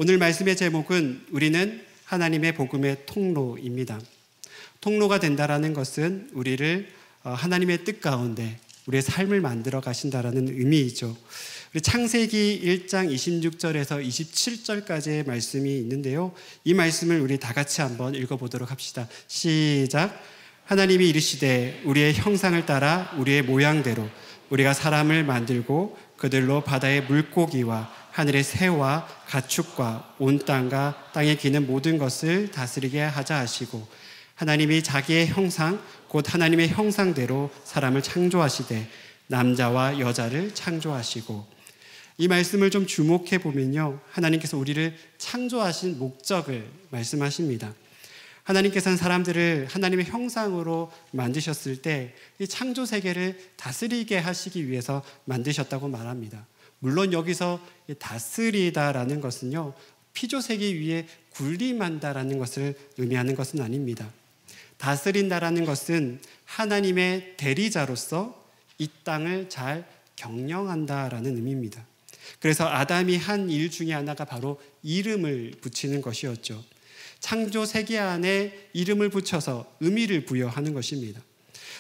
오늘 말씀의 제목은 우리는 하나님의 복음의 통로입니다. 통로가 된다라는 것은 우리를 하나님의 뜻 가운데 우리의 삶을 만들어 가신다라는 의미이죠. 우리 창세기 1장 26절에서 27절까지의 말씀이 있는데요. 이 말씀을 우리 다 같이 한번 읽어보도록 합시다. 시작. 하나님이 이르시되 우리의 형상을 따라 우리의 모양대로 우리가 사람을 만들고 그들로 바다의 물고기와 하늘의 새와 가축과 온 땅과 땅에 기는 모든 것을 다스리게 하자 하시고 하나님이 자기의 형상 곧 하나님의 형상대로 사람을 창조하시되 남자와 여자를 창조하시고. 이 말씀을 좀 주목해 보면요, 하나님께서 우리를 창조하신 목적을 말씀하십니다. 하나님께서는 사람들을 하나님의 형상으로 만드셨을 때 이 창조 세계를 다스리게 하시기 위해서 만드셨다고 말합니다. 물론 여기서 다스리다라는 것은요, 피조세계 위에 군림한다라는 것을 의미하는 것은 아닙니다. 다스린다라는 것은 하나님의 대리자로서 이 땅을 잘 경영한다라는 의미입니다. 그래서 아담이 한 일 중에 하나가 바로 이름을 붙이는 것이었죠. 창조 세계 안에 이름을 붙여서 의미를 부여하는 것입니다.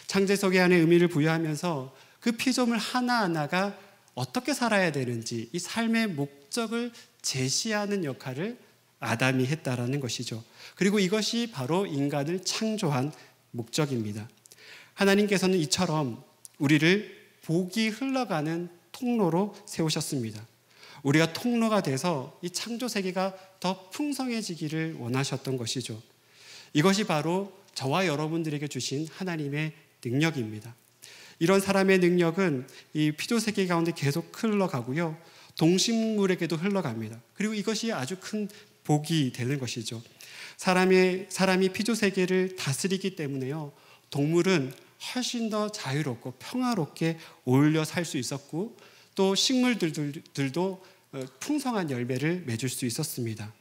창조 세계 안에 의미를 부여하면서 그 피조물 하나하나가 어떻게 살아야 되는지 이 삶의 목적을 제시하는 역할을 아담이 했다라는 것이죠. 그리고 이것이 바로 인간을 창조한 목적입니다. 하나님께서는 이처럼 우리를 복이 흘러가는 통로로 세우셨습니다. 우리가 통로가 돼서 이 창조 세계가 더 풍성해지기를 원하셨던 것이죠. 이것이 바로 저와 여러분들에게 주신 하나님의 능력입니다. 이런 사람의 능력은 이 피조 세계 가운데 계속 흘러가고요, 동식물에게도 흘러갑니다. 그리고 이것이 아주 큰 복이 되는 것이죠. 사람이 피조 세계를 다스리기 때문에요, 동물은 훨씬 더 자유롭고 평화롭게 어울려 살 수 있었고 또 식물들도 풍성한 열매를 맺을 수 있었습니다.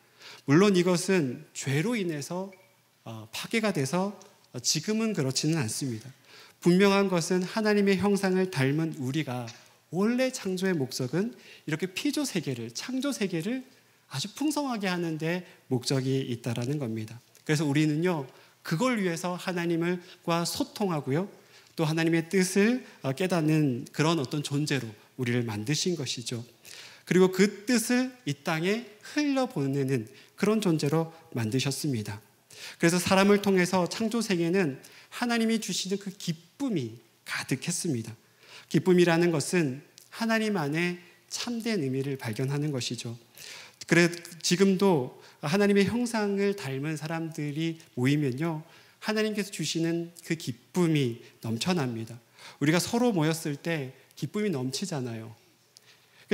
물론 이것은 죄로 인해서 파괴가 돼서 지금은 그렇지는 않습니다. 분명한 것은 하나님의 형상을 닮은 우리가 원래 창조의 목적은 이렇게 피조 세계를, 창조 세계를 아주 풍성하게 하는 데 목적이 있다라는 겁니다. 그래서 우리는요, 그걸 위해서 하나님과 소통하고요, 또 하나님의 뜻을 깨닫는 그런 어떤 존재로 우리를 만드신 것이죠. 그리고 그 뜻을 이 땅에 흘려보내는 그런 존재로 만드셨습니다. 그래서 사람을 통해서 창조 세계는 하나님이 주시는 그 기쁨이 가득했습니다. 기쁨이라는 것은 하나님 안에 참된 의미를 발견하는 것이죠. 그래 지금도 하나님의 형상을 닮은 사람들이 모이면요, 하나님께서 주시는 그 기쁨이 넘쳐납니다. 우리가 서로 모였을 때 기쁨이 넘치잖아요.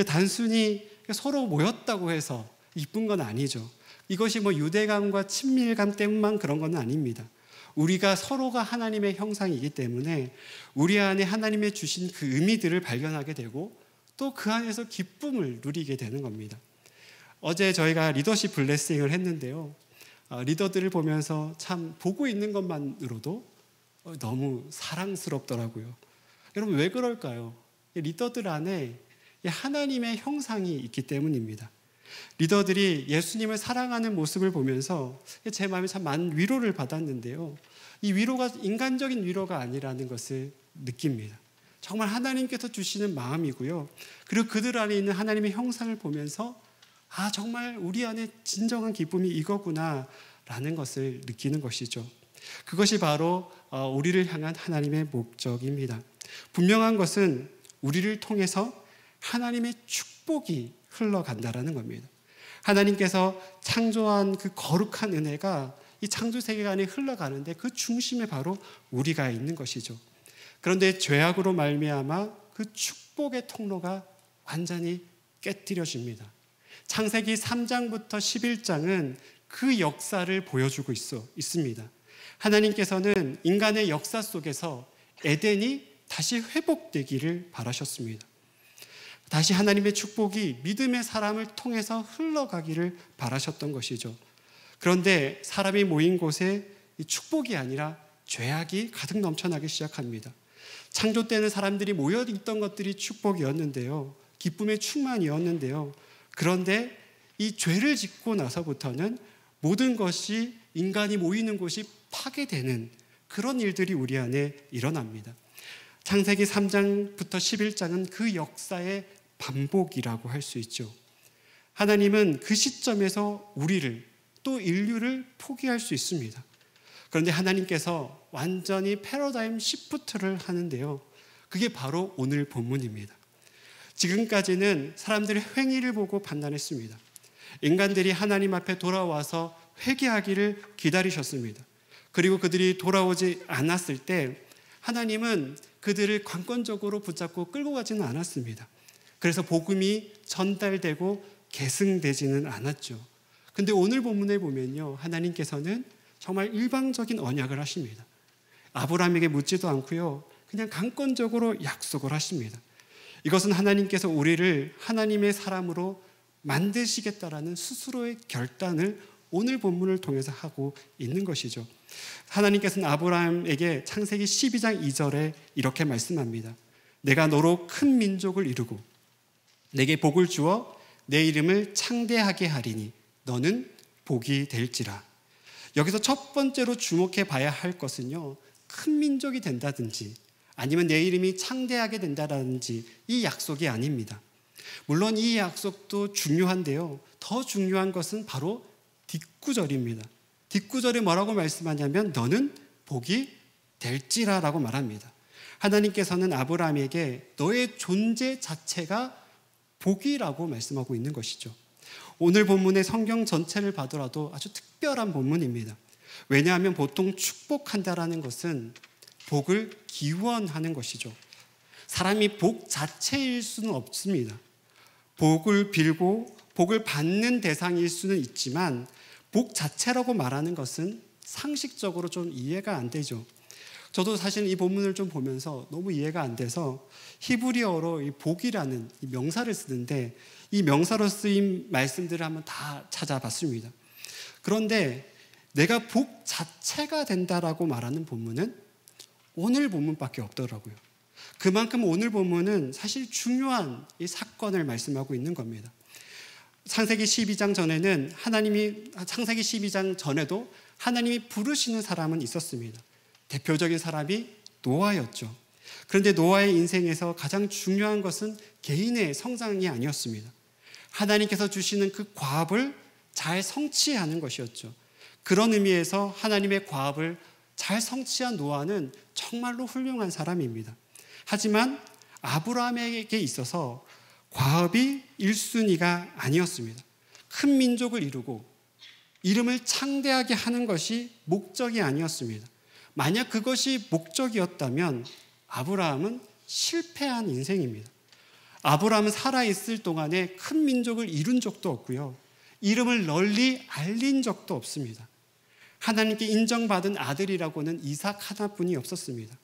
단순히 서로 모였다고 해서 기쁜 건 아니죠. 이것이 유대감과 친밀감 때문만 그런 건 아닙니다. 우리가 서로가 하나님의 형상이기 때문에 우리 안에 하나님의 주신 그 의미들을 발견하게 되고 또 그 안에서 기쁨을 누리게 되는 겁니다. 어제 저희가 리더십 블레싱을 했는데요, 리더들을 보면서 참 보고 있는 것만으로도 너무 사랑스럽더라고요. 여러분, 왜 그럴까요? 리더들 안에 하나님의 형상이 있기 때문입니다. 리더들이 예수님을 사랑하는 모습을 보면서 제 마음에 참 많은 위로를 받았는데요, 이 위로가 인간적인 위로가 아니라는 것을 느낍니다. 정말 하나님께서 주시는 마음이고요, 그리고 그들 안에 있는 하나님의 형상을 보면서 정말 우리 안에 진정한 기쁨이 이거구나 라는 것을 느끼는 것이죠. 그것이 바로 우리를 향한 하나님의 목적입니다. 분명한 것은 우리를 통해서 하나님의 축복이 흘러간다라는 겁니다. 하나님께서 창조한 그 거룩한 은혜가 이 창조 세계 안에 흘러가는데 그 중심에 바로 우리가 있는 것이죠. 그런데 죄악으로 말미암아 그 축복의 통로가 완전히 깨뜨려집니다. 창세기 3장부터 11장은 그 역사를 보여주고 있습니다. 하나님께서는 인간의 역사 속에서 에덴이 다시 회복되기를 바라셨습니다. 다시 하나님의 축복이 믿음의 사람을 통해서 흘러가기를 바라셨던 것이죠. 그런데 사람이 모인 곳에 이 축복이 아니라 죄악이 가득 넘쳐나기 시작합니다. 창조 때는 사람들이 모여있던 것들이 축복이었는데요, 기쁨의 충만이었는데요, 그런데 이 죄를 짓고 나서부터는 모든 것이 인간이 모이는 곳이 파괴되는 그런 일들이 우리 안에 일어납니다. 창세기 3장부터 11장은 그 역사의 반복이라고 할 수 있죠. 하나님은 그 시점에서 우리를 또 인류를 포기할 수 있습니다. 그런데 하나님께서 완전히 패러다임 시프트를 하는데요. 그게 바로 오늘 본문입니다. 지금까지는 사람들의 행위를 보고 판단했습니다. 인간들이 하나님 앞에 돌아와서 회개하기를 기다리셨습니다. 그리고 그들이 돌아오지 않았을 때 하나님은 그들을 관건적으로 붙잡고 끌고 가지는 않았습니다. 그래서 복음이 전달되고 계승되지는 않았죠. 근데 오늘 본문에 보면요, 하나님께서는 정말 일방적인 언약을 하십니다. 아브라함에게 묻지도 않고요, 그냥 강권적으로 약속을 하십니다. 이것은 하나님께서 우리를 하나님의 사람으로 만드시겠다라는 스스로의 결단을 오늘 본문을 통해서 하고 있는 것이죠. 하나님께서는 아브라함에게 창세기 12장 2절에 이렇게 말씀합니다. 내가 너로 큰 민족을 이루고 내게 복을 주어 내 이름을 창대하게 하리니 너는 복이 될지라. 여기서 첫 번째로 주목해 봐야 할 것은요, 큰 민족이 된다든지 아니면 내 이름이 창대하게 된다든지 이 약속이 아닙니다. 물론 이 약속도 중요한데요, 더 중요한 것은 바로 뒷구절입니다. 뒷구절에 뭐라고 말씀하냐면 너는 복이 될지라라고 말합니다. 하나님께서는 아브라함에게 너의 존재 자체가 복이라고 말씀하고 있는 것이죠. 오늘 본문의 성경 전체를 봐더라도 아주 특별한 본문입니다. 왜냐하면 보통 축복한다라는 것은 복을 기원하는 것이죠. 사람이 복 자체일 수는 없습니다. 복을 빌고 복을 받는 대상일 수는 있지만 복 자체라고 말하는 것은 상식적으로 좀 이해가 안 되죠. 저도 사실 이 본문을 좀 보면서 너무 이해가 안 돼서 히브리어로 이 복이라는 이 명사를 쓰는데 이 명사로 쓰인 말씀들을 한번 다 찾아봤습니다. 그런데 내가 복 자체가 된다라고 말하는 본문은 오늘 본문밖에 없더라고요. 그만큼 오늘 본문은 사실 중요한 이 사건을 말씀하고 있는 겁니다. 창세기 12장 전에는 창세기 12장 전에도 하나님이 부르시는 사람은 있었습니다. 대표적인 사람이 노아였죠. 그런데 노아의 인생에서 가장 중요한 것은 개인의 성장이 아니었습니다. 하나님께서 주시는 그 과업을 잘 성취하는 것이었죠. 그런 의미에서 하나님의 과업을 잘 성취한 노아는 정말로 훌륭한 사람입니다. 하지만 아브라함에게 있어서 과업이 1순위가 아니었습니다. 큰 민족을 이루고 이름을 창대하게 하는 것이 목적이 아니었습니다. 만약 그것이 목적이었다면 아브라함은 실패한 인생입니다. 아브라함은 살아있을 동안에 큰 민족을 이룬 적도 없고요, 이름을 널리 알린 적도 없습니다. 하나님께 인정받은 아들이라고는 이삭 하나뿐이 없었습니다.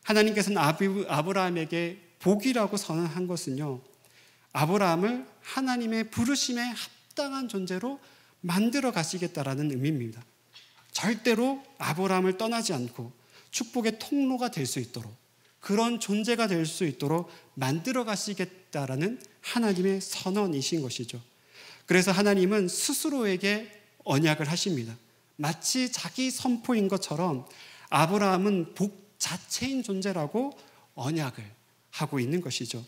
하나님께서는 아브라함에게 복이라고 선언한 것은요, 아브라함을 하나님의 부르심에 합당한 존재로 만들어 가시겠다라는 의미입니다. 절대로 아브라함을 떠나지 않고 축복의 통로가 될 수 있도록, 그런 존재가 될 수 있도록 만들어 가시겠다라는 하나님의 선언이신 것이죠. 그래서 하나님은 스스로에게 언약을 하십니다. 마치 자기 선포인 것처럼 아브라함은 복 자체인 존재라고 언약을 하고 있는 것이죠.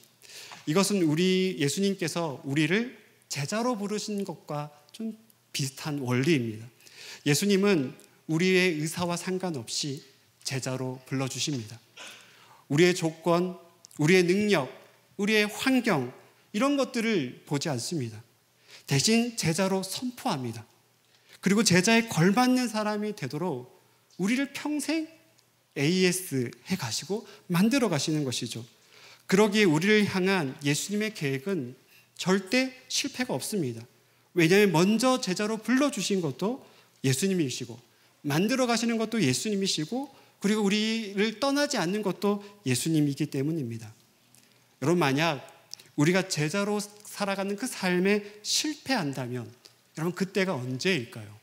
이것은 예수님께서 우리를 제자로 부르신 것과 좀 비슷한 원리입니다. 예수님은 우리의 의사와 상관없이 제자로 불러주십니다. 우리의 조건, 우리의 능력, 우리의 환경, 이런 것들을 보지 않습니다. 대신 제자로 선포합니다. 그리고 제자에 걸맞는 사람이 되도록 우리를 평생 AS 해가시고 만들어 가시는 것이죠. 그러기에 우리를 향한 예수님의 계획은 절대 실패가 없습니다. 왜냐하면 먼저 제자로 불러주신 것도 예수님이시고, 만들어 가시는 것도 예수님이시고, 그리고 우리를 떠나지 않는 것도 예수님이기 때문입니다. 여러분, 만약 우리가 제자로 살아가는 그 삶에 실패한다면 여러분, 그때가 언제일까요?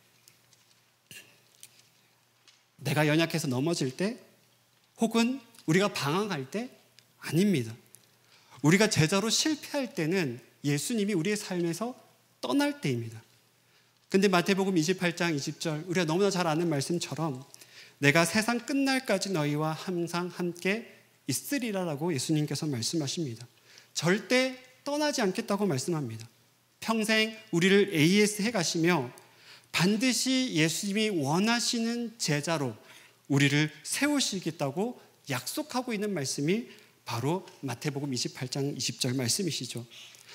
내가 연약해서 넘어질 때, 혹은 우리가 방황할 때? 아닙니다. 우리가 제자로 실패할 때는 예수님이 우리의 삶에서 떠날 때입니다. 근데 마태복음 28장 20절, 우리가 너무나 잘 아는 말씀처럼 내가 세상 끝날까지 너희와 항상 함께 있으리라라고 예수님께서 말씀하십니다. 절대 떠나지 않겠다고 말씀합니다. 평생 우리를 AS 해가시며 반드시 예수님이 원하시는 제자로 우리를 세우시겠다고 약속하고 있는 말씀이 바로 마태복음 28장 20절 말씀이시죠.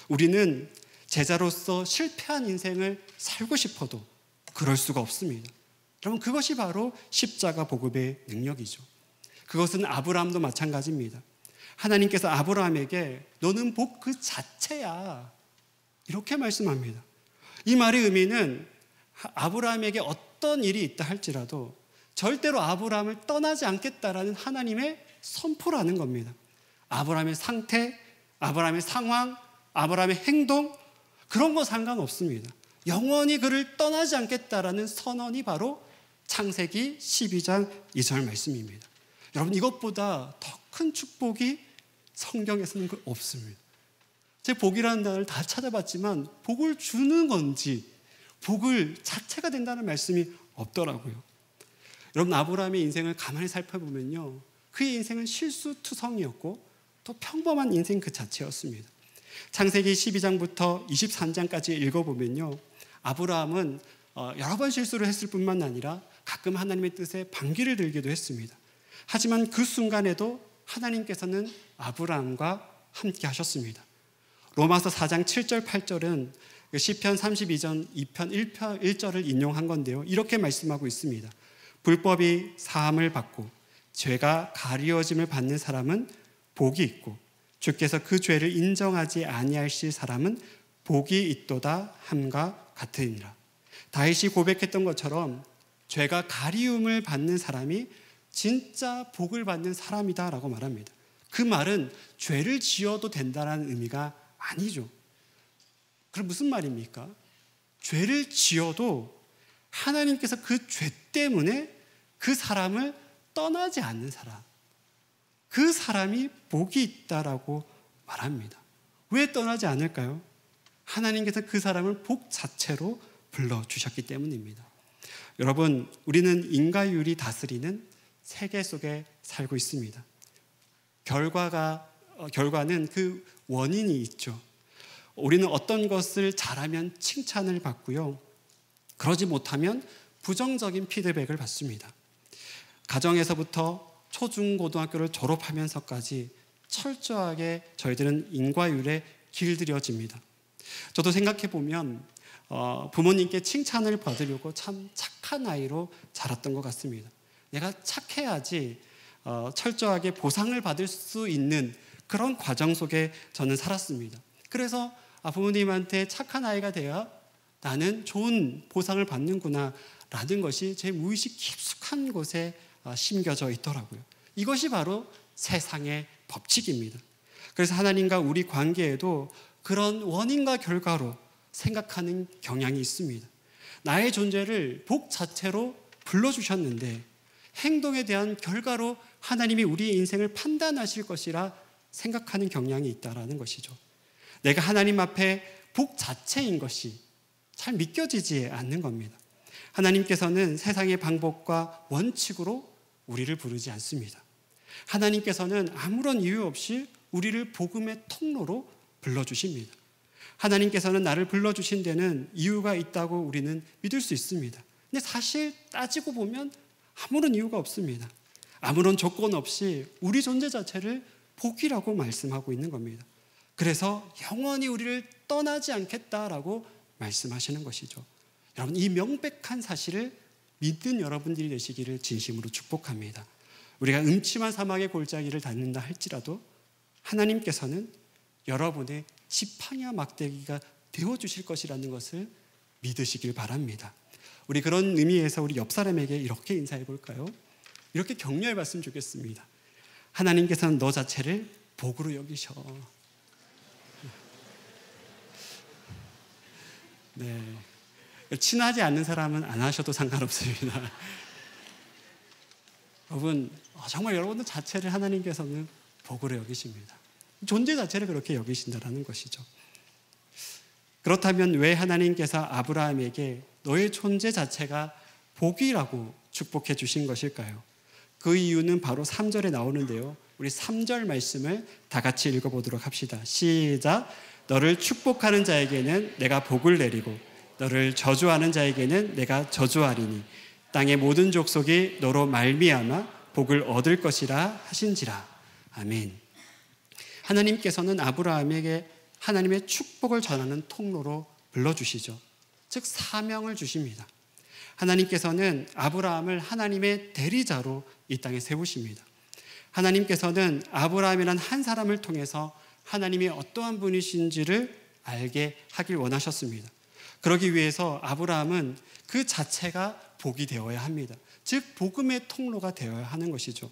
우리는 제자로서 실패한 인생을 살고 싶어도 그럴 수가 없습니다. 여러분, 그것이 바로 십자가 복음의 능력이죠. 그것은 아브라함도 마찬가지입니다. 하나님께서 아브라함에게 너는 복 그 자체야, 이렇게 말씀합니다. 이 말의 의미는 아브라함에게 어떤 일이 있다 할지라도 절대로 아브라함을 떠나지 않겠다라는 하나님의 선포라는 겁니다. 아브라함의 상태, 아브라함의 상황, 아브라함의 행동, 그런 거 상관없습니다. 영원히 그를 떠나지 않겠다라는 선언이 바로 창세기 12장 2절 말씀입니다. 여러분, 이것보다 더 큰 축복이 성경에서는 없습니다. 제 복이라는 단어를 다 찾아봤지만 복을 주는 건지 복을 자체가 된다는 말씀이 없더라고요. 여러분, 아브라함의 인생을 가만히 살펴보면요, 그의 인생은 실수투성이었고 또 평범한 인생 그 자체였습니다. 창세기 12장부터 23장까지 읽어보면요, 아브라함은 여러 번 실수를 했을 뿐만 아니라 가끔 하나님의 뜻에 반기를 들기도 했습니다. 하지만 그 순간에도 하나님께서는 아브라함과 함께 하셨습니다. 로마서 4장 7절 8절은 시편 32전 2편 1절을 인용한 건데요, 이렇게 말씀하고 있습니다. 불법이 사함을 받고 죄가 가리워짐을 받는 사람은 복이 있고 주께서 그 죄를 인정하지 아니하실 사람은 복이 있도다 함과 같으니라. 다윗이 고백했던 것처럼 죄가 가리움을 받는 사람이 진짜 복을 받는 사람이다라고 말합니다. 그 말은 죄를 지어도 된다는 의미가 아니죠. 그럼 무슨 말입니까? 죄를 지어도 하나님께서 그 죄 때문에 그 사람을 떠나지 않는 사람, 그 사람이 복이 있다라고 말합니다. 왜 떠나지 않을까요? 하나님께서 그 사람을 복 자체로 불러주셨기 때문입니다. 여러분, 우리는 인과율이 다스리는 세계 속에 살고 있습니다. 결과는 그 원인이 있죠. 우리는 어떤 것을 잘하면 칭찬을 받고요, 그러지 못하면 부정적인 피드백을 받습니다. 가정에서부터 초중고등학교를 졸업하면서까지 철저하게 저희들은 인과율에 길들여집니다. 저도 생각해보면 부모님께 칭찬을 받으려고 참 착한 아이로 자랐던 것 같습니다. 내가 착해야지 철저하게 보상을 받을 수 있는 그런 과정 속에 저는 살았습니다. 그래서 부모님한테 착한 아이가 돼야 나는 좋은 보상을 받는구나 라는 것이 제 무의식 깊숙한 곳에 심겨져 있더라고요. 이것이 바로 세상의 법칙입니다. 그래서 하나님과 우리 관계에도 그런 원인과 결과로 생각하는 경향이 있습니다. 나의 존재를 복 자체로 불러주셨는데 행동에 대한 결과로 하나님이 우리의 인생을 판단하실 것이라 생각하는 경향이 있다는 것이죠. 내가 하나님 앞에 복 자체인 것이 잘 믿겨지지 않는 겁니다. 하나님께서는 세상의 방법과 원칙으로 우리를 부르지 않습니다. 하나님께서는 아무런 이유 없이 우리를 복음의 통로로 불러주십니다. 하나님께서는 나를 불러주신 데는 이유가 있다고 우리는 믿을 수 있습니다. 근데 사실 따지고 보면 아무런 이유가 없습니다. 아무런 조건 없이 우리 존재 자체를 복이라고 말씀하고 있는 겁니다. 그래서 영원히 우리를 떠나지 않겠다라고 말씀하시는 것이죠. 여러분, 이 명백한 사실을 믿는 여러분들이 되시기를 진심으로 축복합니다. 우리가 음침한 사막의 골짜기를 닫는다 할지라도 하나님께서는 여러분의 지팡이와 막대기가 되어주실 것이라는 것을 믿으시길 바랍니다. 우리 그런 의미에서 우리 옆 사람에게 이렇게 인사해 볼까요? 이렇게 격려해 봤으면 좋겠습니다. 하나님께서는 너 자체를 복으로 여기셔. 네. 친하지 않는 사람은 안 하셔도 상관없습니다. 여러분, 정말 여러분들 자체를 하나님께서는 복으로 여기십니다. 존재 자체를 그렇게 여기신다는 것이죠. 그렇다면 왜 하나님께서 아브라함에게 너의 존재 자체가 복이라고 축복해 주신 것일까요? 그 이유는 바로 3절에 나오는데요. 우리 3절 말씀을 다 같이 읽어보도록 합시다. 시작. 너를 축복하는 자에게는 내가 복을 내리고 너를 저주하는 자에게는 내가 저주하리니 땅의 모든 족속이 너로 말미암아 복을 얻을 것이라 하신지라. 아멘. 하나님께서는 아브라함에게 하나님의 축복을 전하는 통로로 불러주시죠. 즉 사명을 주십니다. 하나님께서는 아브라함을 하나님의 대리자로 이 땅에 세우십니다. 하나님께서는 아브라함이란 한 사람을 통해서 하나님이 어떠한 분이신지를 알게 하길 원하셨습니다. 그러기 위해서 아브라함은 그 자체가 복이 되어야 합니다. 즉 복음의 통로가 되어야 하는 것이죠.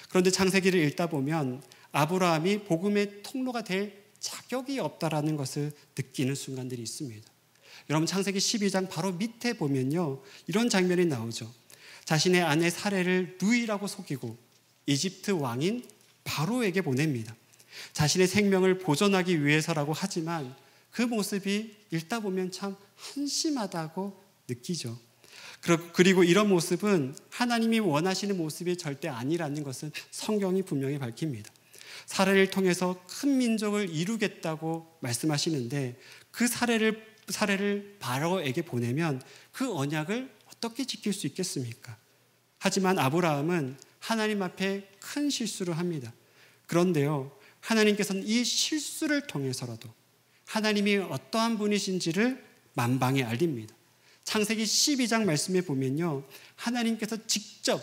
그런데 창세기를 읽다 보면 아브라함이 복음의 통로가 될 자격이 없다라는 것을 느끼는 순간들이 있습니다. 여러분 창세기 12장 바로 밑에 보면요, 이런 장면이 나오죠. 자신의 아내 사레를 누이라고 속이고 이집트 왕인 바로에게 보냅니다. 자신의 생명을 보존하기 위해서라고 하지만 그 모습이 읽다 보면 참 한심하다고 느끼죠. 그리고 이런 모습은 하나님이 원하시는 모습이 절대 아니라는 것은 성경이 분명히 밝힙니다. 사례를 통해서 큰 민족을 이루겠다고 말씀하시는데 그 사례를 바로에게 보내면 그 언약을 어떻게 지킬 수 있겠습니까? 하지만 아브라함은 하나님 앞에 큰 실수를 합니다. 그런데요, 하나님께서는 이 실수를 통해서라도 하나님이 어떠한 분이신지를 만방에 알립니다. 창세기 12장 말씀에 보면요, 하나님께서 직접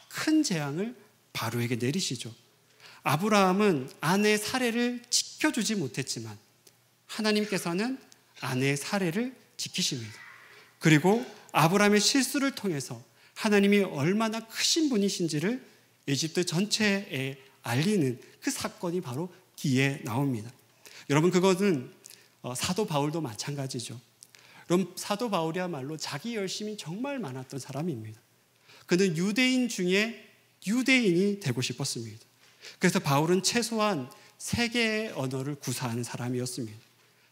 큰 재앙을 바로에게 내리시죠. 아브라함은 아내 사례를 지켜주지 못했지만 하나님께서는 아내 사례를 지키십니다. 그리고 아브라함의 실수를 통해서 하나님이 얼마나 크신 분이신지를 이집트 전체에 알리는 그 사건이 바로 뒤에 나옵니다. 여러분 그것은 사도 바울도 마찬가지죠. 그럼 사도 바울이야말로 자기 열심이 정말 많았던 사람입니다. 그는 유대인 중에 유대인이 되고 싶었습니다. 그래서 바울은 최소한 3개의 언어를 구사하는 사람이었습니다.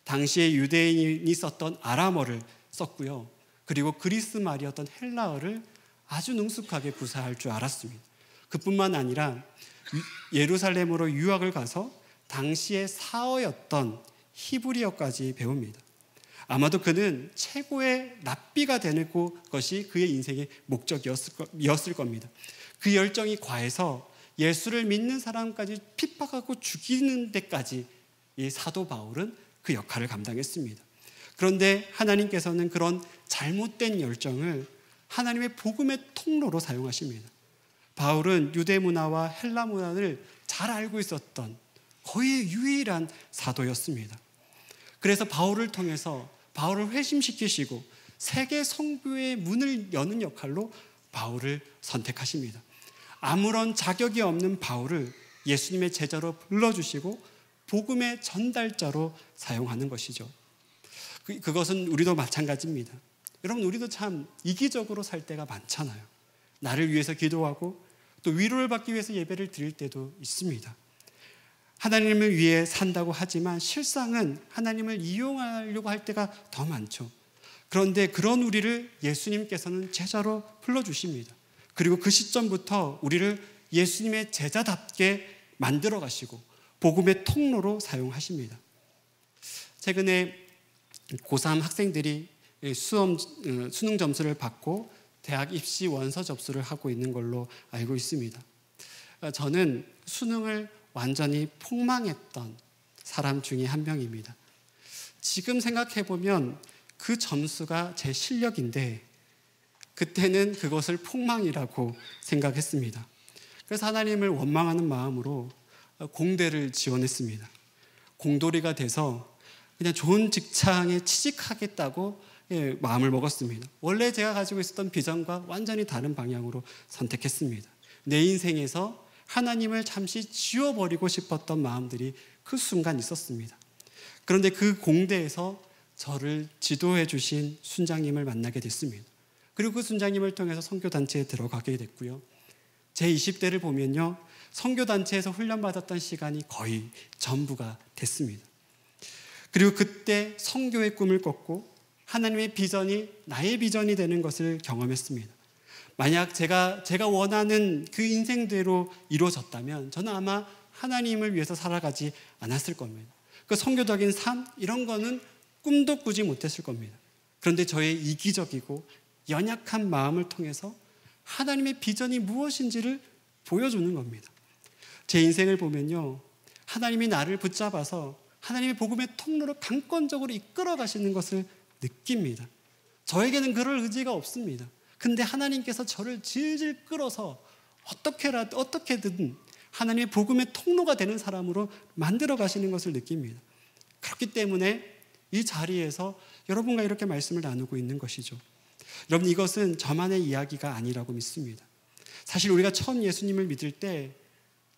당시에 유대인이 썼던 아람어를 썼고요. 그리고 그리스 말이었던 헬라어를 아주 능숙하게 구사할 줄 알았습니다. 그뿐만 아니라 예루살렘으로 유학을 가서 당시의 사어였던 히브리어까지 배웁니다. 아마도 그는 최고의 랍비가 되는 것이 그의 인생의 목적이었을 겁니다. 그 열정이 과해서 예수를 믿는 사람까지 핍박하고 죽이는 데까지 이 사도 바울은 그 역할을 감당했습니다. 그런데 하나님께서는 그런 잘못된 열정을 하나님의 복음의 통로로 사용하십니다. 바울은 유대 문화와 헬라 문화를 잘 알고 있었던 거의 유일한 사도였습니다. 그래서 바울을 통해서 바울을 회심시키시고 세계 성교의 문을 여는 역할로 바울을 선택하십니다. 아무런 자격이 없는 바울을 예수님의 제자로 불러주시고 복음의 전달자로 사용하는 것이죠. 그것은 우리도 마찬가지입니다. 여러분 우리도 참 이기적으로 살 때가 많잖아요. 나를 위해서 기도하고 또 위로를 받기 위해서 예배를 드릴 때도 있습니다. 하나님을 위해 산다고 하지만 실상은 하나님을 이용하려고 할 때가 더 많죠. 그런데 그런 우리를 예수님께서는 제자로 불러주십니다. 그리고 그 시점부터 우리를 예수님의 제자답게 만들어 가시고 복음의 통로로 사용하십니다. 최근에 고3 학생들이 수능 점수를 받고 대학 입시 원서 접수를 하고 있는 걸로 알고 있습니다. 저는 수능을 완전히 폭망했던 사람 중에 한 명입니다. 지금 생각해보면 그 점수가 제 실력인데 그때는 그것을 폭망이라고 생각했습니다. 그래서 하나님을 원망하는 마음으로 공대를 지원했습니다. 공돌이가 돼서 그냥 좋은 직장에 취직하겠다고 마음을 먹었습니다. 원래 제가 가지고 있었던 비전과 완전히 다른 방향으로 선택했습니다. 내 인생에서 하나님을 잠시 지워버리고 싶었던 마음들이 그 순간 있었습니다. 그런데 그 공대에서 저를 지도해 주신 순장님을 만나게 됐습니다. 그리고 그 순장님을 통해서 선교단체에 들어가게 됐고요. 제 20대를 보면요, 선교단체에서 훈련받았던 시간이 거의 전부가 됐습니다. 그리고 그때 선교의 꿈을 꿨고 하나님의 비전이 나의 비전이 되는 것을 경험했습니다. 만약 제가 원하는 그 인생대로 이루어졌다면 저는 아마 하나님을 위해서 살아가지 않았을 겁니다. 그 선교적인 삶 이런 거는 꿈도 꾸지 못했을 겁니다. 그런데 저의 이기적이고 연약한 마음을 통해서 하나님의 비전이 무엇인지를 보여주는 겁니다. 제 인생을 보면요, 하나님이 나를 붙잡아서 하나님의 복음의 통로로 강권적으로 이끌어 가시는 것을 느낍니다. 저에게는 그럴 의지가 없습니다. 근데 하나님께서 저를 질질 끌어서 어떻게든 하나님의 복음의 통로가 되는 사람으로 만들어 가시는 것을 느낍니다. 그렇기 때문에 이 자리에서 여러분과 이렇게 말씀을 나누고 있는 것이죠. 여러분, 이것은 저만의 이야기가 아니라고 믿습니다. 사실 우리가 처음 예수님을 믿을 때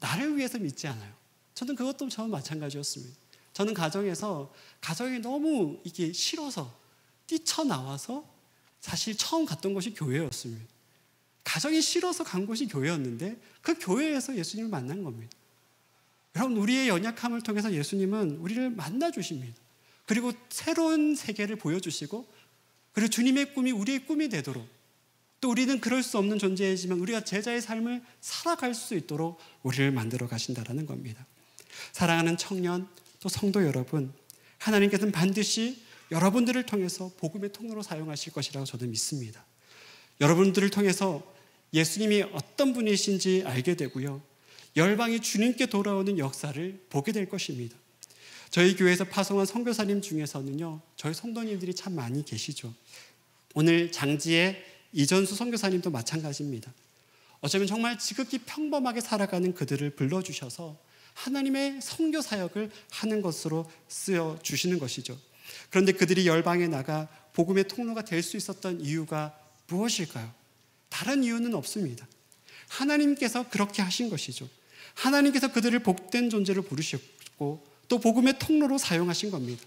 나를 위해서 믿지 않아요. 저는 그것도 처음 마찬가지였습니다. 저는 가정이 너무 이게 싫어서 뛰쳐나와서 사실 처음 갔던 곳이 교회였습니다. 가정이 싫어서 간 곳이 교회였는데 그 교회에서 예수님을 만난 겁니다. 여러분, 우리의 연약함을 통해서 예수님은 우리를 만나 주십니다. 그리고 새로운 세계를 보여주시고, 그리고 주님의 꿈이 우리의 꿈이 되도록, 또 우리는 그럴 수 없는 존재이지만 우리가 제자의 삶을 살아갈 수 있도록 우리를 만들어 가신다는 겁니다. 사랑하는 청년 또 성도 여러분, 하나님께서는 반드시 여러분들을 통해서 복음의 통로로 사용하실 것이라고 저는 믿습니다. 여러분들을 통해서 예수님이 어떤 분이신지 알게 되고요, 열방이 주님께 돌아오는 역사를 보게 될 것입니다. 저희 교회에서 파송한 선교사님 중에서는요, 저희 성도님들이 참 많이 계시죠. 오늘 장지의 이전수 선교사님도 마찬가지입니다. 어쩌면 정말 지극히 평범하게 살아가는 그들을 불러주셔서 하나님의 선교 사역을 하는 것으로 쓰여주시는 것이죠. 그런데 그들이 열방에 나가 복음의 통로가 될 수 있었던 이유가 무엇일까요? 다른 이유는 없습니다. 하나님께서 그렇게 하신 것이죠. 하나님께서 그들을 복된 존재로 부르셨고 또 복음의 통로로 사용하신 겁니다.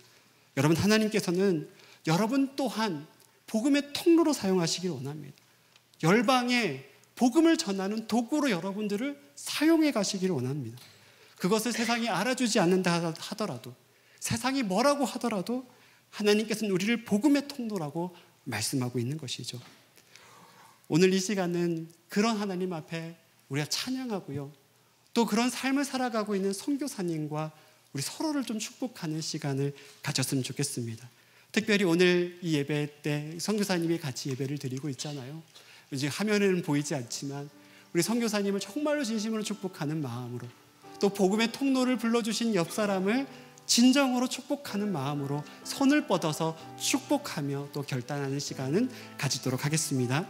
여러분, 하나님께서는 여러분 또한 복음의 통로로 사용하시길 원합니다. 열방에 복음을 전하는 도구로 여러분들을 사용해 가시길 원합니다. 그것을 세상이 알아주지 않는다 하더라도, 세상이 뭐라고 하더라도 하나님께서는 우리를 복음의 통로라고 말씀하고 있는 것이죠. 오늘 이 시간은 그런 하나님 앞에 우리가 찬양하고요, 또 그런 삶을 살아가고 있는 선교사님과 우리 서로를 좀 축복하는 시간을 가졌으면 좋겠습니다. 특별히 오늘 이 예배 때 선교사님이 같이 예배를 드리고 있잖아요. 이제 화면에는 보이지 않지만 우리 선교사님을 정말로 진심으로 축복하는 마음으로, 또 복음의 통로를 불러주신 옆 사람을 진정으로 축복하는 마음으로 손을 뻗어서 축복하며 또 결단하는 시간은 가지도록 하겠습니다.